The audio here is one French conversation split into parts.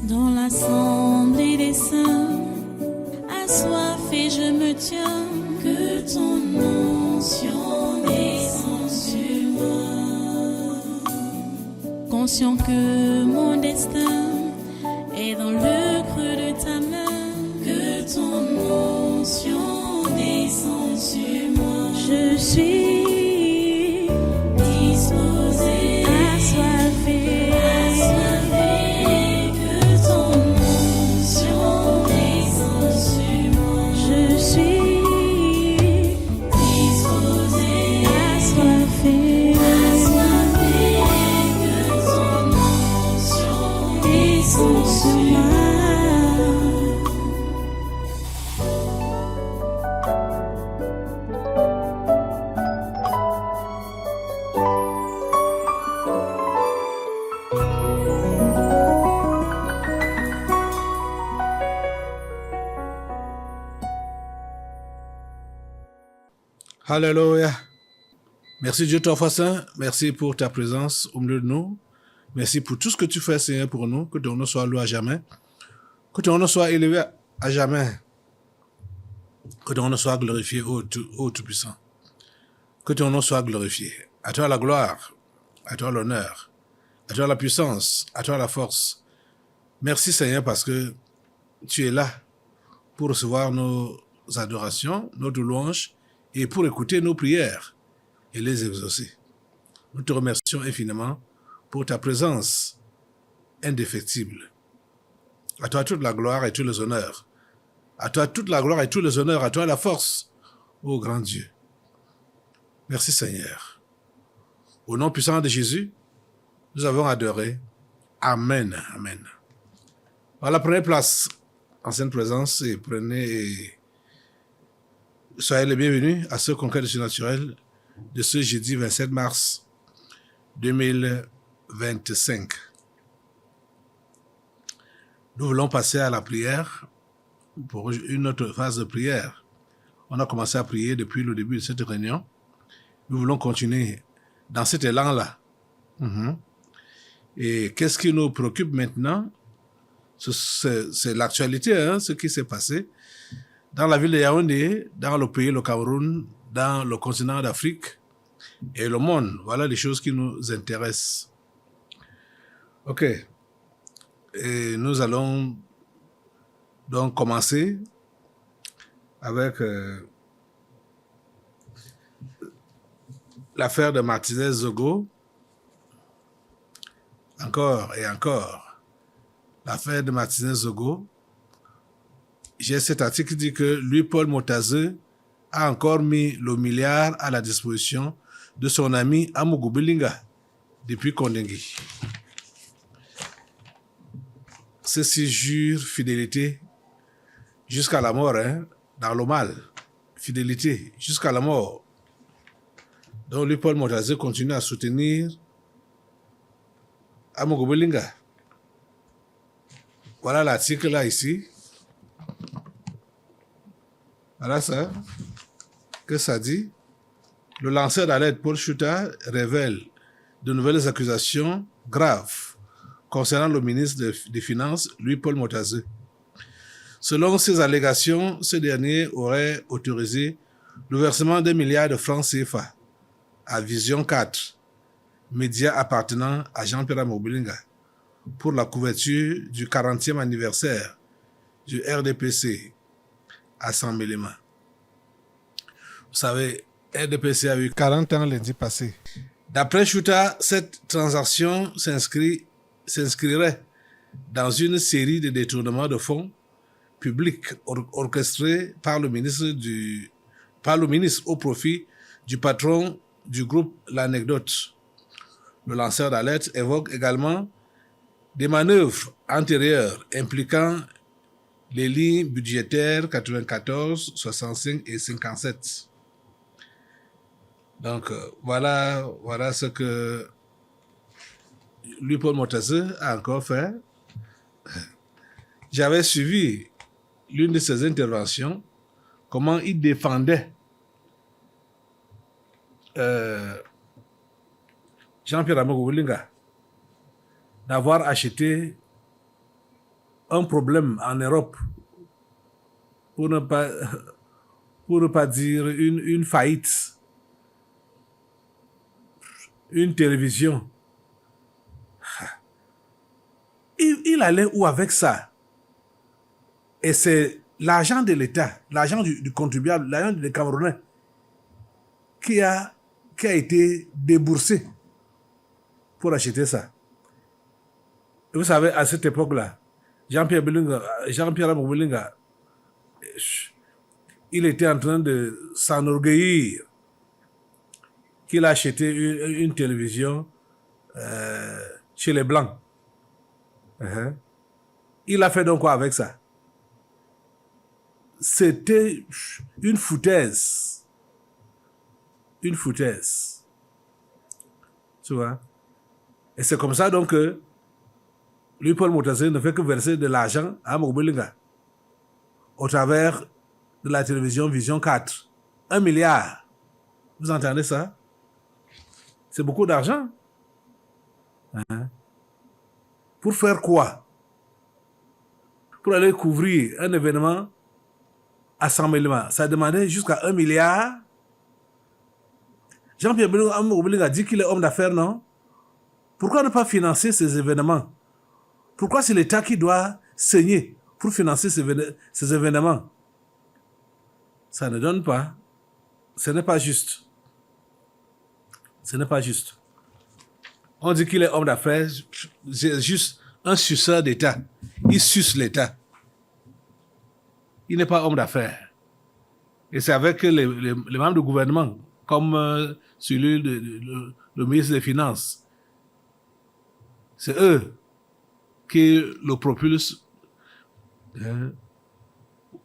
Dans l'assemblée des saints, assoiffé je me tiens, que ton onction descende sur moi. Conscient que mon destin est dans le creux de ta main, que ton onction descende sur moi. Je suis disposé, assoiffé, que ton onction descende sur moi. Je suis disposé, assoiffé, que ton onction descende sur moi. Alléluia. Merci Dieu trois fois saint. Merci pour ta présence au milieu de nous. Merci pour tout ce que tu fais, Seigneur, pour nous. Que ton nom soit loué à jamais. Que ton nom soit élevé à jamais. Que ton nom soit glorifié, ô Tout-Puissant. Que ton nom soit glorifié. À toi la gloire, à toi l'honneur, à toi la puissance, à toi la force. Merci Seigneur parce que tu es là pour recevoir nos adorations, nos louanges et pour écouter nos prières et les exaucer. Nous te remercions infiniment pour ta présence indéfectible. À toi toute la gloire et tous les honneurs. À toi toute la gloire et tous les honneurs. À toi la force, ô grand Dieu. Merci Seigneur. Au nom puissant de Jésus, nous avons adoré. Amen. Amen. Voilà, prenez place en sainte présence et soyez les bienvenus à ce congrès du surnaturel de ce jeudi 27 mars 2025. Nous voulons passer à la prière pour une autre phase de prière. On a commencé à prier depuis le début de cette réunion. Nous voulons continuer dans cet élan-là. Et qu'est-ce qui nous préoccupe maintenant? C'est l'actualité, ce qui s'est passé dans la ville de Yaoundé, dans le pays, le Cameroun, dans le continent d'Afrique et le monde. Voilà les choses qui nous intéressent. OK. Et nous allons donc commencer avec l'affaire de Martinez Zogo. Encore et encore. L'affaire de Martinez Zogo. J'ai cet article qui dit que lui, Paul Motazeux, a encore mis le milliard à la disposition de son ami Amougou Belinga depuis Kondengui. Ceci jure fidélité jusqu'à la mort, dans le mal. Fidélité jusqu'à la mort. Donc lui, Paul Motazeux, continue à soutenir Amougou Belinga. Voilà l'article là ici. Voilà ça. Que ça dit? Le lanceur d'alerte Paul Chouta révèle de nouvelles accusations graves concernant le ministre des Finances, Louis Paul Motazeux. Selon ces allégations, ce dernier aurait autorisé le versement d'1 milliard de francs CFA à Vision 4, média appartenant à Jean-Pierre Amougou-Belinga, pour la couverture du 40e anniversaire du RDPC à 100 000 mains. Vous savez, RDPC a eu 40 ans lundi passé. D'après Chouta, cette transaction s'inscrirait dans une série de détournements de fonds publics orchestrés par le ministre au profit du patron du groupe L'Anecdote. Le lanceur d'alerte évoque également des manœuvres antérieures impliquant les lignes budgétaires 94, 65 et 57. Donc, voilà ce que lui, Paul Motazeux, a encore fait. J'avais suivi l'une de ses interventions, comment il défendait Jean-Pierre Amougou-Belinga d'avoir acheté un problème en Europe, pour ne pas dire une faillite, une télévision, il allait où avec ça? Et c'est l'argent de l'État, l'argent du contribuable, l'argent des Camerounais qui a été déboursé pour acheter ça. Et vous savez, à cette époque-là, Jean-Pierre Belinga, il était en train de s'enorgueillir qu'il a acheté une télévision chez les Blancs. Il a fait donc quoi avec ça? C'était une foutaise. Une foutaise. Tu vois? Et c'est comme ça donc que lui, Paul Motazé, ne fait que verser de l'argent à Mobelinga au travers de la télévision Vision 4. 1 milliard. Vous entendez ça? C'est beaucoup d'argent. Pour faire quoi? Pour aller couvrir un événement à 100 000. Ça demandait jusqu'à 1 milliard. Jean-Pierre Mobelinga a dit qu'il est homme d'affaires, non? Pourquoi ne pas financer ces événements? Pourquoi c'est l'État qui doit saigner pour financer ces événements? Ça ne donne pas. Ce n'est pas juste. Ce n'est pas juste. On dit qu'il est homme d'affaires, c'est juste un suceur d'État. Il suce l'État. Il n'est pas homme d'affaires. Et c'est avec les membres du gouvernement, comme celui le ministre des Finances. C'est eux qui le propulsent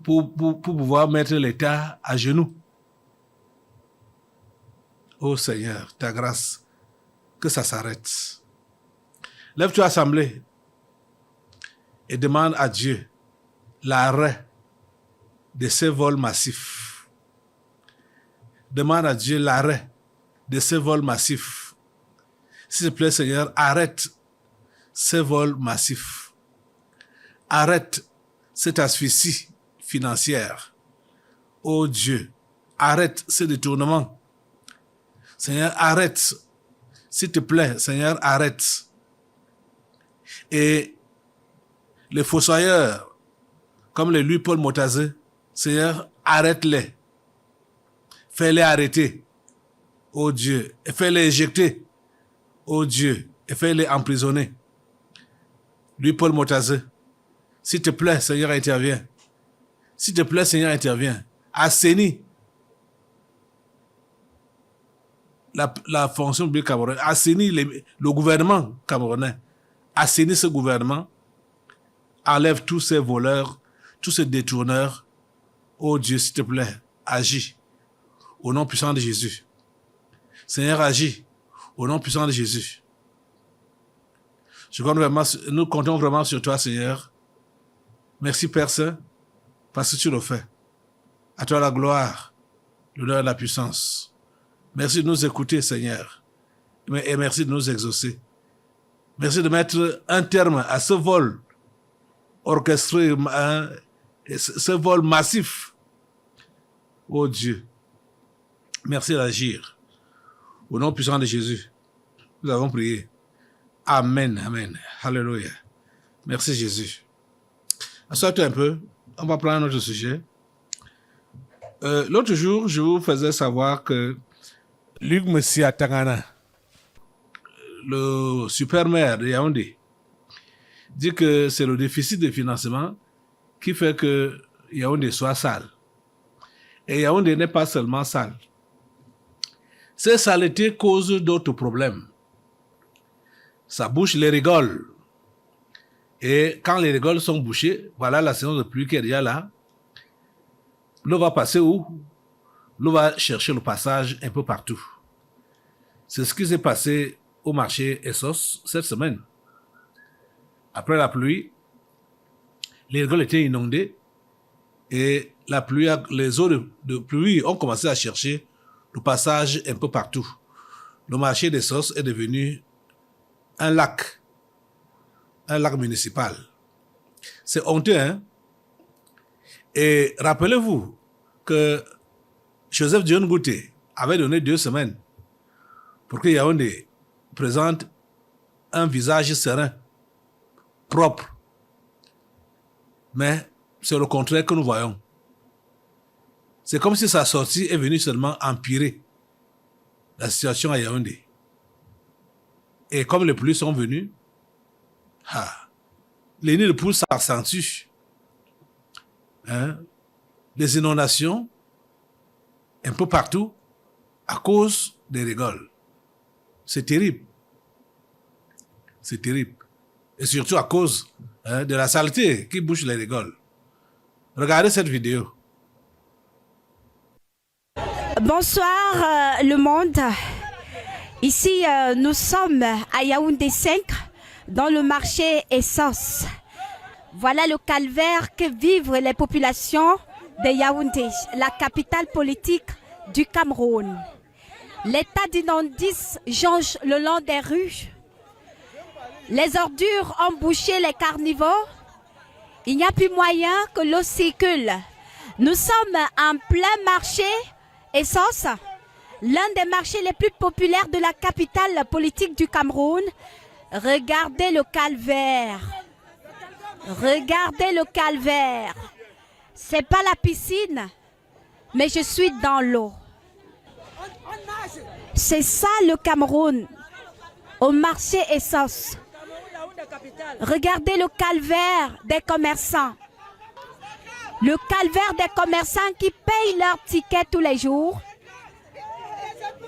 pour pouvoir mettre l'État à genoux. Oh Seigneur, ta grâce, que ça s'arrête. Lève-toi, assemblée, et demande à Dieu l'arrêt de ces vols massifs. Demande à Dieu l'arrêt de ces vols massifs. S'il te plaît, Seigneur, arrête ces vols massifs. Arrête cette asphyxie financière. Oh Dieu, arrête ce détournement. Seigneur, arrête. S'il te plaît, Seigneur, arrête. Et les fossoyeurs, comme les Louis Paul Motazé, Seigneur, arrête-les. Fais-les arrêter. Oh Dieu. Et fais-les éjecter. Oh Dieu. Et fais-les emprisonner. Louis Paul Motazé, s'il te plaît, Seigneur, interviens. S'il te plaît, Seigneur, interviens. Assainis la fonction publique camerounaise. Assainis le gouvernement camerounais. Assainis ce gouvernement. Enlève tous ces voleurs, tous ces détourneurs. Oh Dieu, s'il te plaît, agis. Au nom puissant de Jésus. Seigneur, agis. Au nom puissant de Jésus. Nous comptons vraiment sur toi, Seigneur. Merci, Père Saint, parce que tu le fais. À toi la gloire, l'honneur et la puissance. Merci de nous écouter, Seigneur. Et merci de nous exaucer. Merci de mettre un terme à ce vol orchestré, ce vol massif. Oh Dieu, merci d'agir. Au nom puissant de Jésus, nous avons prié. Amen, amen. Alléluia. Merci Jésus. Assois-toi un peu. On va prendre un autre sujet. L'autre jour, je vous faisais savoir que Luc Messia Tangana, le super maire de Yaoundé, dit que c'est le déficit de financement qui fait que Yaoundé soit sale. Et Yaoundé n'est pas seulement sale. Ces saletés causent d'autres problèmes. Ça bouche les rigoles. Et quand les rigoles sont bouchées, voilà la saison de pluie qui est déjà là. L'eau va passer où? L'eau va chercher le passage un peu partout. C'est ce qui s'est passé au marché Essos cette semaine. Après la pluie, les rigoles étaient inondées et les eaux de pluie ont commencé à chercher le passage un peu partout. Le marché d'Essos est devenu un lac municipal. C'est honteux, hein? Et rappelez-vous que Joseph Dion Ngouté avait donné 2 semaines pour que Yaoundé présente un visage serein, propre. Mais c'est le contraire que nous voyons. C'est comme si sa sortie est venue seulement empirer la situation à Yaoundé. Et comme les pluies sont venues, les nids de poules s'accentuent. Hein? Les inondations, un peu partout, à cause des rigoles. C'est terrible. C'est terrible. Et surtout à cause de la saleté qui bouche les rigoles. Regardez cette vidéo. Bonsoir le monde. Ici, nous sommes à Yaoundé 5, dans le marché Essence. Voilà le calvaire que vivent les populations de Yaoundé, la capitale politique du Cameroun. L'état d'inondis jonche le long des rues. Les ordures ont bouché les carnivores. Il n'y a plus moyen que l'eau circule. Nous sommes en plein marché Essence, l'un des marchés les plus populaires de la capitale politique du Cameroun. Regardez le calvaire. Regardez le calvaire. C'est pas la piscine, mais je suis dans l'eau. C'est ça le Cameroun, au marché Essence. Regardez le calvaire des commerçants. Le calvaire des commerçants qui payent leurs tickets tous les jours.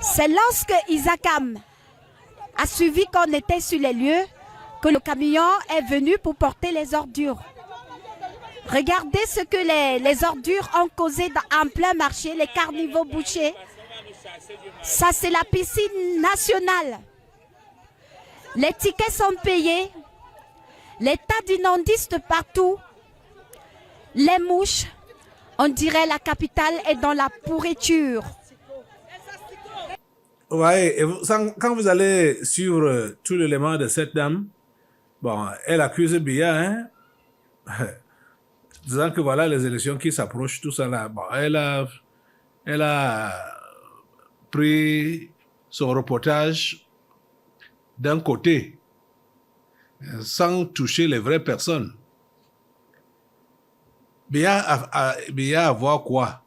C'est lorsque Isakam a suivi qu'on était sur les lieux que le camion est venu pour porter les ordures. Regardez ce que les ordures ont causé en plein marché, les carnivores bouchés. Ça, c'est la piscine nationale. Les tickets sont payés. Les tas d'inondistes partout. Les mouches, on dirait la capitale est dans la pourriture. Ouais, et quand vous allez suivre tout l'élément de cette dame, bon, elle accuse Biya, hein, disant que voilà les élections qui s'approchent, tout ça là. Bon, elle a pris son reportage d'un côté, sans toucher les vraies personnes. Biya a voir quoi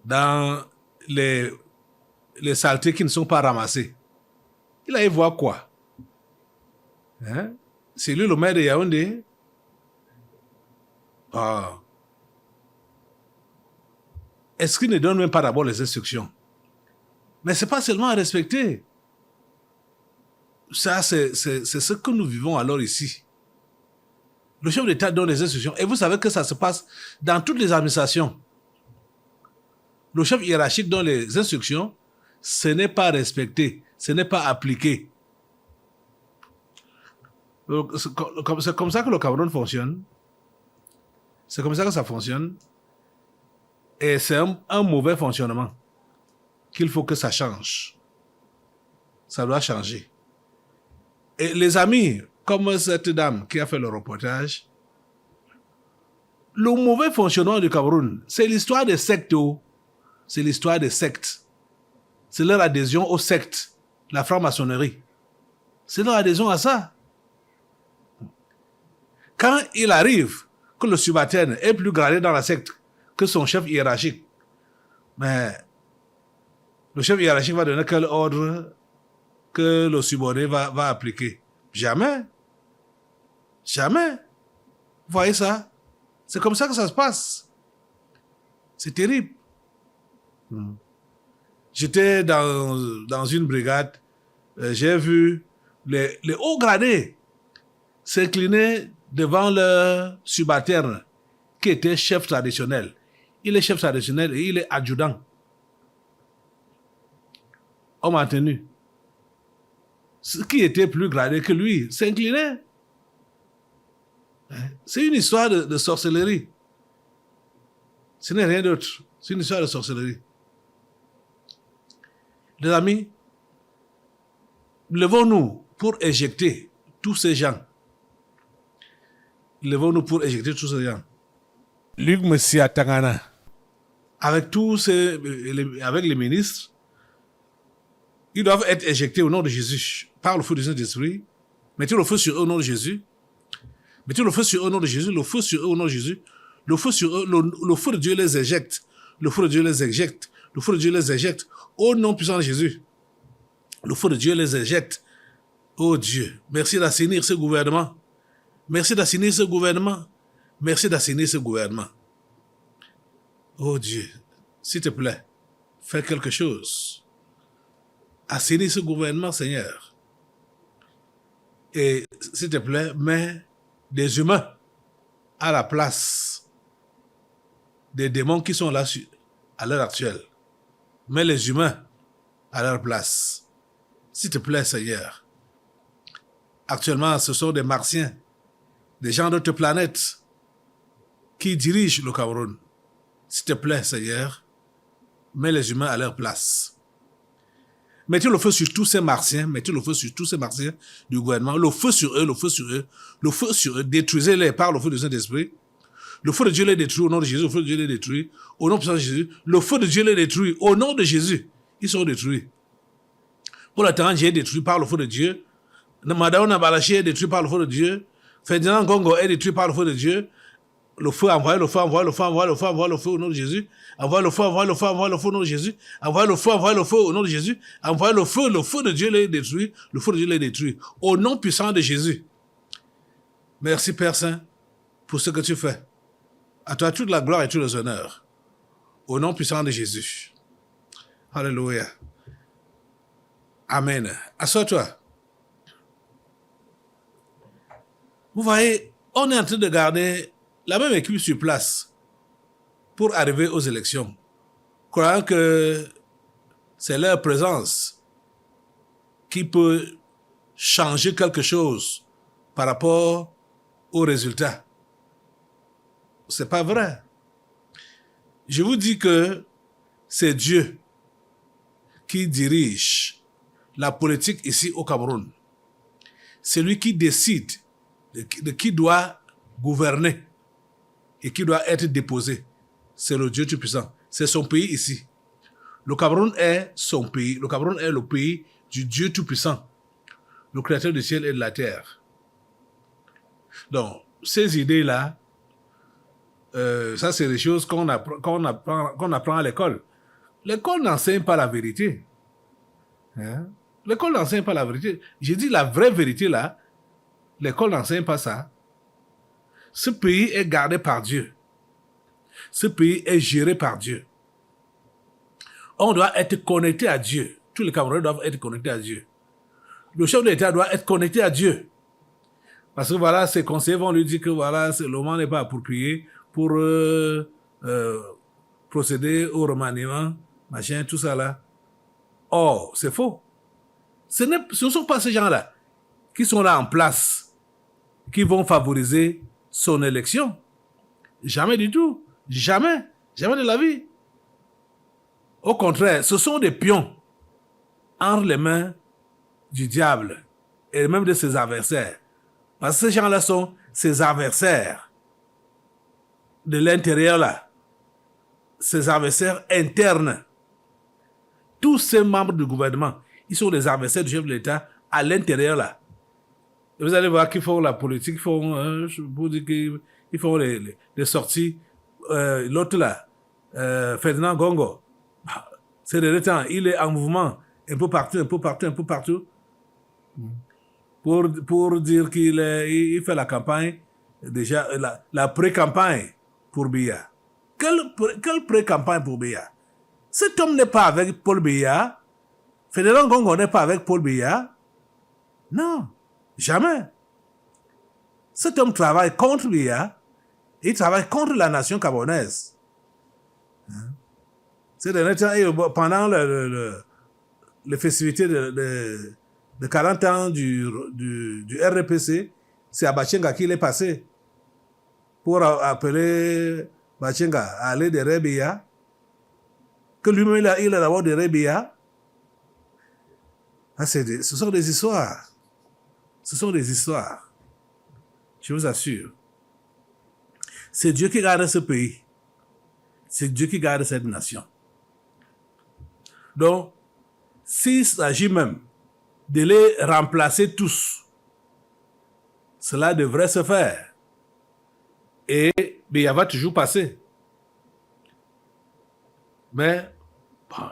dans les saletés qui ne sont pas ramassées. Il a y voir quoi? Hein? C'est lui le maire de Yaoundé. Est-ce qu'il ne donne même pas d'abord les instructions? Mais ce n'est pas seulement à respecter. Ça, c'est ce que nous vivons alors ici. Le chef d'État donne les instructions. Et vous savez que ça se passe dans toutes les administrations. Le chef hiérarchique donne les instructions. Ce n'est pas respecté. Ce n'est pas appliqué. C'est comme ça que le Cameroun fonctionne. C'est comme ça que ça fonctionne. Et c'est un mauvais fonctionnement qu'il faut que ça change. Ça doit changer. Et les amis, comme cette dame qui a fait le reportage, le mauvais fonctionnement du Cameroun, c'est l'histoire des sectes. C'est l'histoire des sectes. C'est leur adhésion aux sectes, la franc-maçonnerie. C'est leur adhésion à ça. Quand il arrive que le subalterne est plus gradé dans la secte que son chef hiérarchique, mais le chef hiérarchique va donner quel ordre que le subordonné va appliquer? Jamais. Jamais. Vous voyez ça? C'est comme ça que ça se passe. C'est terrible. J'étais dans une brigade, j'ai vu les hauts gradés s'incliner devant le subalterne qui était chef traditionnel. Il est chef traditionnel et il est adjudant. Homme en tenue. Ce qui était plus gradé que lui s'inclinait. C'est une histoire de sorcellerie. Ce n'est rien d'autre. C'est une histoire de sorcellerie. Les amis, levons-nous pour éjecter tous ces gens. levons-nous pour éjecter tous ces gens. Luc Messia Tangana, avec avec les ministres, ils doivent être éjectés au nom de Jésus. Par le feu du Saint-Esprit, mettez le feu sur eux au nom de Jésus. Mettez le feu sur eux au nom de Jésus, le feu sur eux au nom de Jésus. Le feu sur eux, le feu de Dieu les éjecte. Le feu de Dieu les éjecte. Le feu de Dieu les éjecte. Au nom puissant de Jésus. Le feu de Dieu les éjecte. Oh Dieu, merci d'assainir ce gouvernement. Merci d'assainir ce gouvernement. Merci d'assainir ce gouvernement. Oh Dieu, s'il te plaît, fais quelque chose. Assainis ce gouvernement, Seigneur. Et s'il te plaît, mets des humains à la place des démons qui sont là à l'heure actuelle. Mets les humains à leur place. S'il te plaît, Seigneur. Actuellement, ce sont des martiens, des gens d'autres planètes qui dirigent le Cameroun. S'il te plaît, Seigneur, mets les humains à leur place. Mettez le feu sur tous ces martiens, mettez le feu sur tous ces martiens du gouvernement, le feu sur eux, le feu sur eux, le feu sur eux, détruisez-les par le feu du Saint-Esprit. Le feu de Dieu les détruit au nom de Jésus, le feu de Dieu les détruit au nom de Jésus. Le feu de Dieu les détruit au nom de Jésus. Ils sont détruits. Pour la Taranje est détruit par le feu de Dieu. Madao Nabalaché est détruit par le feu de Dieu. Ferdinand Gongo est détruit par le feu de Dieu. Le feu, envoie le feu, envoie le feu, envoie le feu, envoie le feu au nom de Jésus. Envoie le feu, envoie le feu, envoie le feu au nom de Jésus. Envoie le feu au nom de Jésus. Envoie le feu de Dieu les détruit. Le feu de Dieu les détruit. Au nom puissant de Jésus. Merci Père Saint pour ce que tu fais. À toi toute la gloire et tous les honneurs. Au nom puissant de Jésus. Alléluia. Amen. Assois-toi. Vous voyez, on est en train de garder la même équipe sur place pour arriver aux élections, croyant que c'est leur présence qui peut changer quelque chose par rapport aux résultats. C'est pas vrai. Je vous dis que c'est Dieu qui dirige la politique ici au Cameroun. C'est lui qui décide de qui doit gouverner et qui doit être déposé. C'est le Dieu Tout-Puissant. C'est son pays ici. Le Cameroun est son pays. Le Cameroun est le pays du Dieu Tout-Puissant, le Créateur du ciel et de la terre. Donc, ces idées-là, ça c'est des choses qu'on apprend à l'école. L'école n'enseigne pas la vérité. Hein? L'école n'enseigne pas la vérité. J'ai dit la vraie vérité là, l'école n'enseigne pas ça. Ce pays est gardé par Dieu. Ce pays est géré par Dieu. On doit être connecté à Dieu. Tous les Camerounais doivent être connectés à Dieu. Le chef de l'État doit être connecté à Dieu. Parce que voilà, ses conseillers vont lui dire que voilà, le moment n'est pas approprié pour procéder au remaniement, machin, tout ça là. Or, c'est faux. Ce ne sont pas ces gens-là qui sont là en place, qui vont favoriser son élection. Jamais du tout. Jamais. Jamais de la vie. Au contraire, ce sont des pions entre les mains du diable et même de ses adversaires. Parce que ces gens-là sont ses adversaires de l'intérieur là. Ses adversaires internes. Tous ces membres du gouvernement, ils sont les adversaires du chef de l'État à l'intérieur là. Et vous allez voir qu'ils font la politique, je vous dis qu'ils font les sorties. L'autre là, Ferdinand Gongo, c'est le temps, il est en mouvement un peu partout, pour dire qu'il fait la campagne, déjà la pré-campagne pour Biya. Quelle pré-campagne pour Biya? Cet homme n'est pas avec Paul Biya. Ferdinand Gongo n'est pas avec Paul Biya. Non, jamais. Cet homme travaille contre Biya. Il travaille contre la nation camerounaise. C'est pendant les festivités de 40 ans du RDPC, c'est à Bachenga qu'il est passé pour appeler Bachenga à aller de Rebiya, que lui-même il a d'abord de Rebiya. Ah, ce sont des histoires. Ce sont des histoires. Je vous assure. C'est Dieu qui garde ce pays. C'est Dieu qui garde cette nation. Donc, s'il s'agit même de les remplacer tous, cela devrait se faire. Et Biya va toujours passer. Mais bon,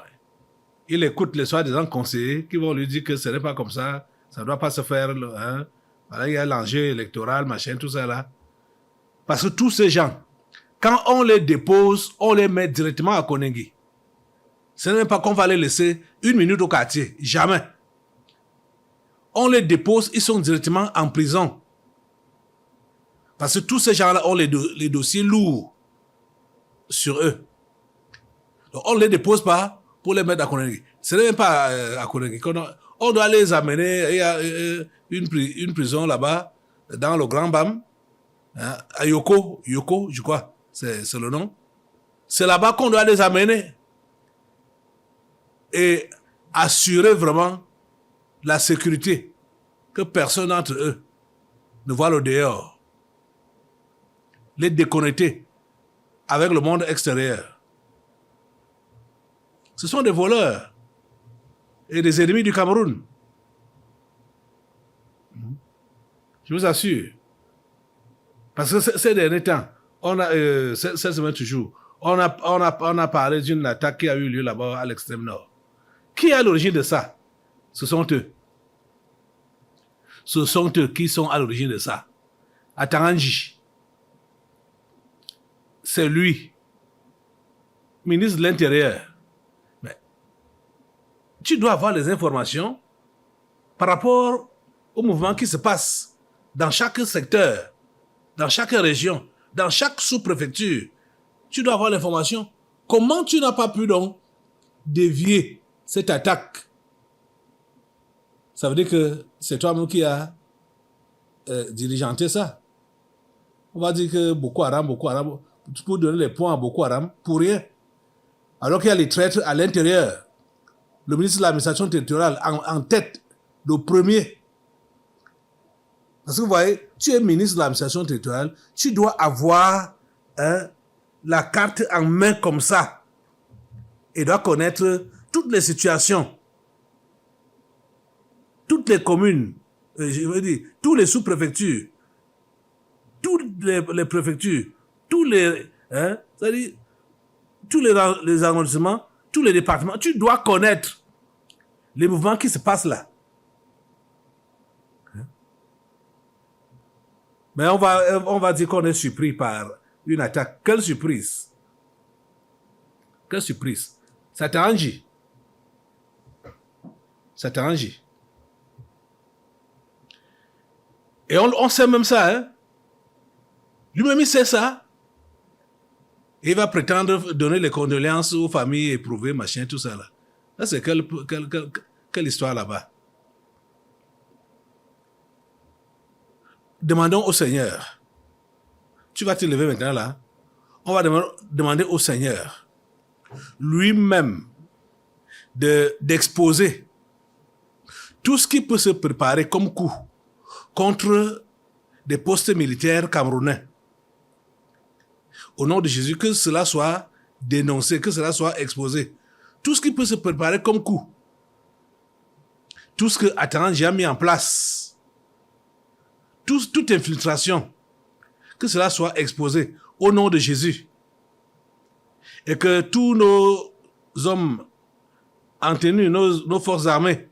il écoute les soi-disant conseillers qui vont lui dire que ce n'est pas comme ça ne doit pas se faire. Hein. Voilà, il y a l'enjeu électoral, machin, tout ça là. Parce que tous ces gens, quand on les dépose, on les met directement à Koningui. Ce n'est pas qu'on va les laisser une minute au quartier. Jamais. On les dépose, ils sont directement en prison. Parce que tous ces gens-là ont les dossiers lourds sur eux. Donc on ne les dépose pas pour les mettre à Koningui. Ce n'est même pas à Koningui. On doit les amener. Il y a une prison là-bas, dans le Grand Bam, hein, à Yoko, je crois, c'est le nom. C'est là-bas qu'on doit les amener. Et assurer vraiment la sécurité, que personne d'entre eux ne voit le dehors. Les déconnecter avec le monde extérieur. Ce sont des voleurs et des ennemis du Cameroun. Je vous assure. Parce que ces derniers temps, cette semaine toujours, on a parlé d'une attaque qui a eu lieu là-bas à l'extrême nord. Qui est à l'origine de ça? Ce sont eux. Ce sont eux qui sont à l'origine de ça. À Tarangi, c'est lui, ministre de l'Intérieur. Mais tu dois avoir les informations par rapport au mouvement qui se passe dans chaque secteur, dans chaque région, dans chaque sous-préfecture. Tu dois avoir l'information. Comment tu n'as pas pu donc dévier cette attaque? Ça veut dire que c'est toi-même qui as dirigeanté ça. On va dire que Boko Haram, pour donner les points à Boko Haram, pour rien. Alors qu'il y a les traîtres à l'intérieur. Le ministre de l'administration territoriale en tête, le premier. Parce que vous voyez, tu es ministre de l'administration territoriale, tu dois avoir la carte en main comme ça. Et dois connaître toutes les situations, toutes les communes, je veux dire, tous les sous-préfectures, toutes les préfectures, tous les, c'est-à-dire, tous les arrondissements, tous les départements, tu dois connaître les mouvements qui se passent là. Mais on va dire qu'on est surpris par une attaque. Quelle surprise! Quelle surprise! Ça t'arrange. Ça t'arrange. Et on sait même ça, hein. Lui-même, il sait ça. Et il va prétendre donner les condoléances aux familles éprouvées, machin, tout ça là. Ça, c'est quelle histoire là-bas. Demandons au Seigneur. Tu vas te lever maintenant là. On va demander au Seigneur lui-même d'exposer tout ce qui peut se préparer comme coup contre des postes militaires camerounais. Au nom de Jésus, que cela soit dénoncé, que cela soit exposé. Tout ce qui peut se préparer comme coup. Tout ce que Atarangi a mis en place. Toute infiltration. Que cela soit exposé au nom de Jésus. Et que tous nos hommes en tenue, nos forces armées,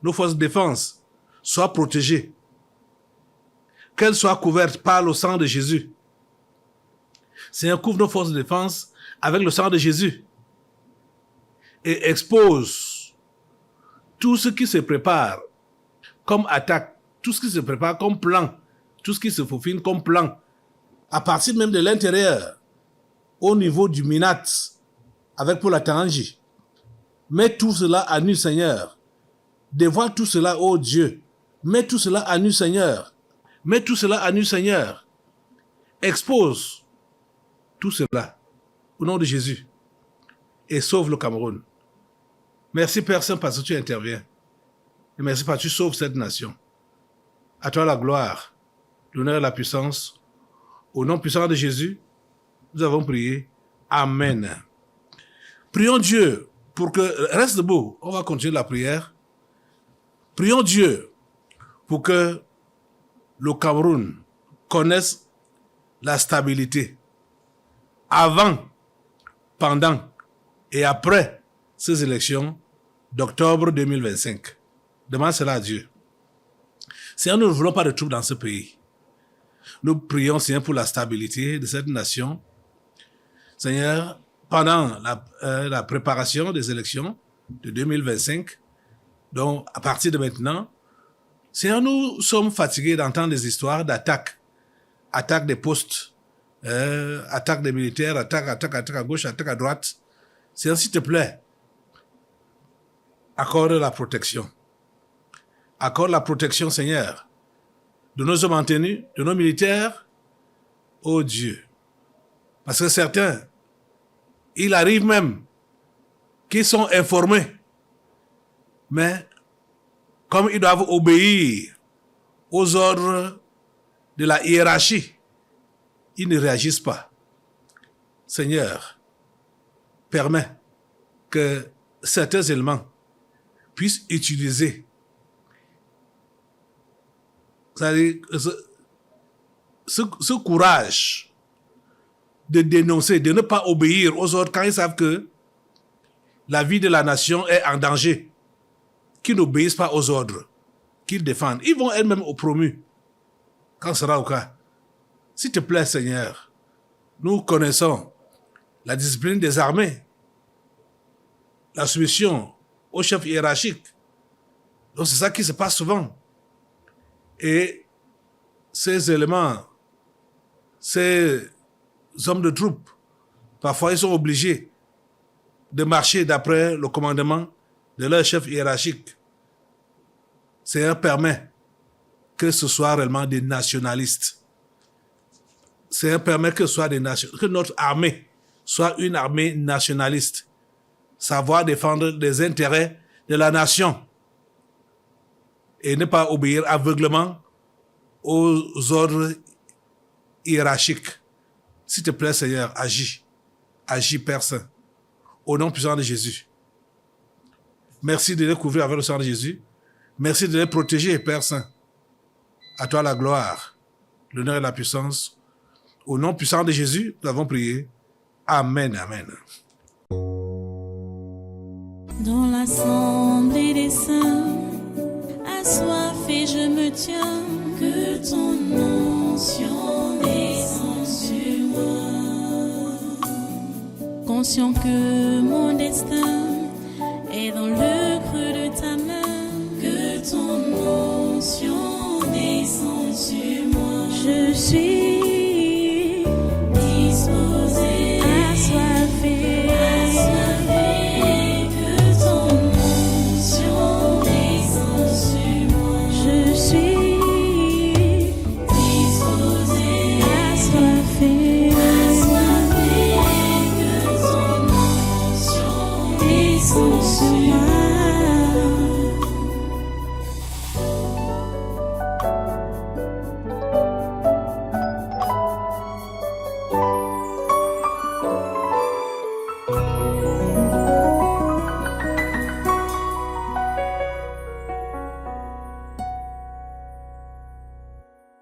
nos forces de défense, soient protégés. Qu'elles soient couvertes par le sang de Jésus. Seigneur, couvre nos forces de défense avec le sang de Jésus. Et expose tout ce qui se prépare comme attaque, tout ce qui se prépare comme plan, tout ce qui se faufile comme plan, à partir même de l'intérieur, au niveau du Minat, avec Paul Atarangi. Mets tout cela à nu, Seigneur. Dévoile tout cela, ô Dieu. Mets tout cela à nu, Seigneur. Mets tout cela à nu, Seigneur. Expose tout cela au nom de Jésus et sauve le Cameroun. Merci Père Saint parce que tu interviens. Et merci parce que tu sauves cette nation. À toi la gloire, l'honneur et la puissance. Au nom puissant de Jésus, Nous avons prié. Amen. Prions Dieu pour que... Reste debout. On va continuer la prière. Prions Dieu pour que le Cameroun connaisse la stabilité avant, pendant et après ces élections d'octobre 2025. Demande cela à Dieu. Seigneur, nous ne voulons pas de troubles dans ce pays. Nous prions, Seigneur, pour la stabilité de cette nation. Seigneur, pendant la préparation des élections de 2025, donc à partir de maintenant, Seigneur, nous sommes fatigués d'entendre des histoires d'attaques. Attaques des postes, attaques des militaires, attaques à gauche, attaques à droite. Seigneur, s'il te plaît, accorde la protection. Accorde la protection, Seigneur, de nos hommes en tenue, de nos militaires, ô Dieu. Parce que certains, il arrive même qu'ils sont informés, mais comme ils doivent obéir aux ordres de la hiérarchie, ils ne réagissent pas. Seigneur, permets que certains éléments puissent utiliser ce courage de dénoncer, de ne pas obéir aux ordres quand ils savent que la vie de la nation est en danger, qu'ils n'obéissent pas aux ordres, qu'ils défendent. Ils vont elles-mêmes au promu quand ce sera au cas. S'il te plaît, Seigneur, nous connaissons la discipline des armées, la soumission au chef hiérarchique. Donc c'est ça qui se passe souvent. Et ces éléments, ces hommes de troupes, parfois ils sont obligés de marcher d'après le commandement de leur chef hiérarchique. Seigneur, permet que ce soit réellement des nationalistes. Seigneur, permet que notre armée soit une armée nationaliste. Savoir défendre les intérêts de la nation. Et ne pas obéir aveuglement aux ordres hiérarchiques. S'il te plaît, Seigneur, agis. Agis, Père Saint. Au nom puissant de Jésus. Merci de les couvrir avec le sang de Jésus. Merci de les protéger, Père Saint. À toi la gloire, l'honneur et la puissance. Au nom puissant de Jésus, nous avons prié. Amen, amen. Dans l'assemblée des saints, assoiffé je me tiens, que ton onction descende sur moi. Conscient que mon destin est dans le creux de ta main, que ton onction descende sur moi. Je suis